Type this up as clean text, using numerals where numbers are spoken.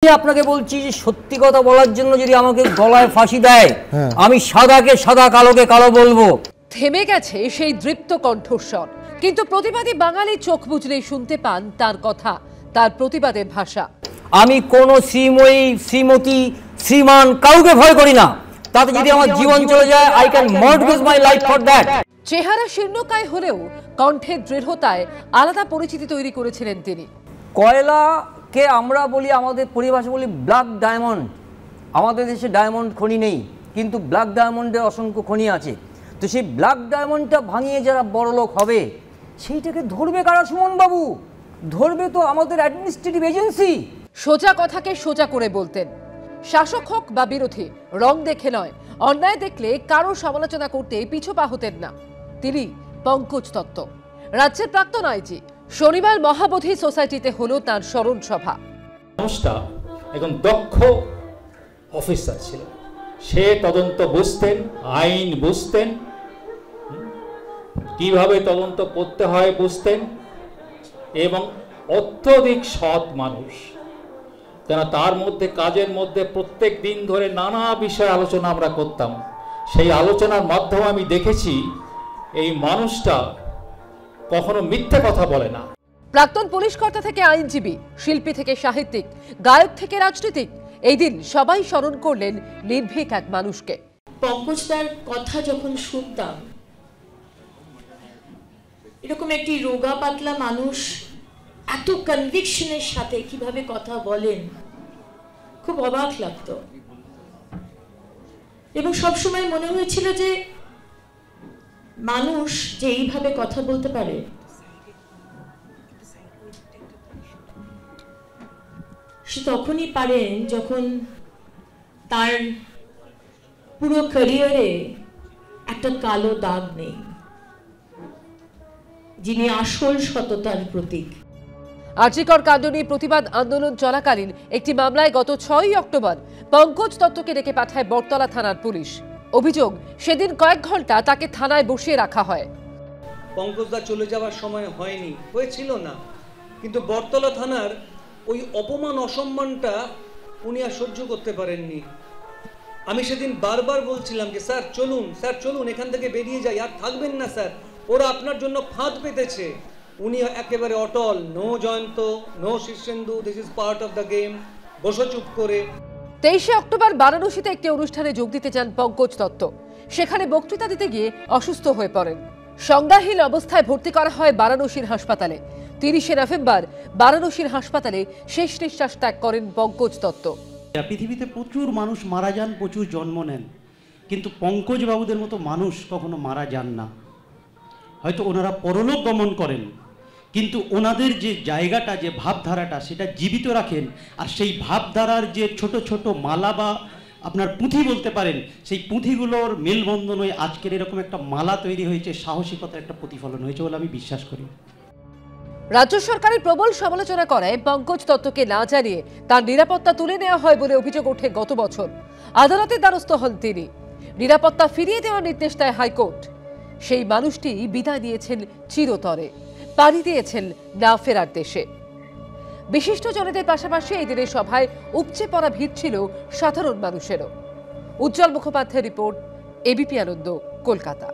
আপনাকে বলছি যে সত্যি কথা বলার জন্য যদি আমাকে গলায় ফাঁসি দেয় আমি সাদাকে সাদা কালোকে কালো বলবো। থেমে গেছে সেই দৃপ্ত কণ্ঠস্বর, কিন্তু প্রতিবাদী বাঙালি চোখ বুজলেই শুনতে পান তার কথা, তার প্রতিবাদের ভাষা। আমি কোনো শ্রীময়ী শ্রীমতী শ্রীমান কাউকে ভয় করি না, তাতে যদি আমার জীবন চলে যায় I can mortgage my life for that. চেহারা শীর্ণকায় হলেও কণ্ঠের দৃঢ়তায় আলাদা পরিচিতি তৈরি করেছিলেন তিনি। কয়লাকে আমরা বলি, আমাদের পরিভাষা বলি ব্ল্যাক ডায়মন্ড। আমাদের দেশে ডায়মন্ড খনি নেই, কিন্তু ব্ল্যাক ডায়মন্ডের অসংখ্য খনি আছে। তো সেই ব্ল্যাক ডায়মন্ডটা ভাঙিয়ে যারা বড়লোক হবে সেইটাকে ধরবে কারা সুমন বাবু? ধরবে তো আমাদের অ্যাডমিনিস্ট্রেটিভ এজেন্সি। সোজা কথাকে সোজা করে বলতেন। শাসক হোক বা বিরোধী, রং দেখে নয়, অন্যায় দেখলে কারো সমালোচনা করতে পিছু পা হতেন না তিনি। পঙ্কজ দত্ত রাজ্যের প্রাক্তন আইজি। শনিবার মহাবোধি সোসাইটিতে হলো তার স্মরণ সভা। মানুষটা একজন দক্ষ অফিসার ছিল, সে তদন্ত বুঝতেন, আইন বুঝতেন, কিভাবে তদন্ত করতে হয় বুঝতেন, এবং অত্যধিক সৎ মানুষ। কেন তার মধ্যে কাজের মধ্যে প্রত্যেক দিন ধরে নানা বিষয়ে আলোচনা আমরা করতাম। সেই আলোচনার মাধ্যমে আমি দেখেছি এই মানুষটা কখনো মিথ্যে কথা বলে না। প্রাক্তন পুলিশ কর্তা থেকে আইনজীবী, শিল্পী থেকে সাহিত্যিক, গায়ক থেকে রাজনীতিক, এই দিন সবাই স্মরণ করলেন নির্ভীক এক মানুষকে। পঙ্কজদার কথা যখন শুনতাম, এরকম একটি রোগা পাতলা মানুষ এত কনভিকশনের সাথে কিভাবে কথা বলেন, খুব অবাক লাগতো। এবং সবসময় মনে হয়েছিল যে মানুষ যে এইভাবে কথা বলতে পারে, সে তখনই পারেন যখন তার পুরো ক্যারিয়ারে একটা কালো দাগ নেই, যিনি আসল সততার প্রতীক। আরজিকর কাণ্ড নিয়ে প্রতিবাদ আন্দোলন চলাকালীন একটি মামলায় গত 6ই অক্টোবর পঙ্কজ দত্তকে ডেকে পাঠায় বটতলা থানার পুলিশ। অভিযোগ, সেদিন কয়েক ঘন্টা তাকে থানায় বসিয়ে রাখা হয়। পঙ্কজদা চলে যাওয়ার সময় হয়েছিল না, কিন্তু বটতলা থানার ওই অপমান অসম্মানটা উনি আর সহ্য করতে পারেননি। আমি সেদিন বারবার বলছিলাম যে স্যার চলুন, স্যার চলুন, এখান থেকে বেরিয়ে যাই, আর থাকবেন না স্যার, ওরা আপনার জন্য ফাঁদ পেতেছে। উনি একেবারে অটল, no Jayanta, no Shirshendu, this is part of the game, বসে চুপ করে। 23শে অক্টোবর বারাণসীতে একটি অনুষ্ঠানে যোগ দিতে যান পঙ্কজ দত্ত। সেখানে বক্তৃতা দিতে গিয়ে অসুস্থ হয়ে পড়েন। সংজ্ঞাহীন অবস্থায় ভর্তি করা হয় বারাণসীর হাসপাতালে। 30শে নভেম্বর বারাণসীর হাসপাতালে শেষ নিঃশ্বাস ত্যাগ করেন পঙ্কজ দত্ত। পৃথিবীতে প্রচুর মানুষ মারা যান, প্রচুর জন্ম নেন, কিন্তু পঙ্কজ বাবুদের মতো মানুষ কখনো মারা যান না। হয়তো ওনারা পরলোক গমন করেন, কিন্তু ওনাদের যে জায়গাটা, যে ভাবধারাটা, সেটা জীবিত রাখেন। আর সেই ভাবধারার যে ছোট ছোট মালা বা আপনার পুঁথি বলতে পারেন, সেই পুঁথিগুলোর মেলবন্ধন হয়ে আজকের এরকম একটা মালা তৈরি হয়েছে, সাহসিকতার একটা প্রতিফলন হয়েছে বলে আমি বিশ্বাস করি। রাজ্য সরকারের প্রবল সমালোচনা করায় পঙ্কজ দত্তকে না জানিয়ে তার নিরাপত্তা তুলে নেওয়া হয় বলে অভিযোগ ওঠে গত বছর। আদালতের দ্বারস্থ হন তিনি। নিরাপত্তা ফিরিয়ে দেওয়ার নির্দেশ দেয় হাইকোর্ট। সেই মানুষটি বিদায় দিয়েছেন চিরতরে, পাড়ি দিয়েছেন না ফেরার দেশে। বিশিষ্ট জনেদের পাশাপাশি এই দিনের সভায় উপচে পড়া ভিড় ছিল সাধারণ মানুষেরও। উজ্জ্বল মুখোপাধ্যায়ের রিপোর্ট, এবিপি আনন্দ, কলকাতা।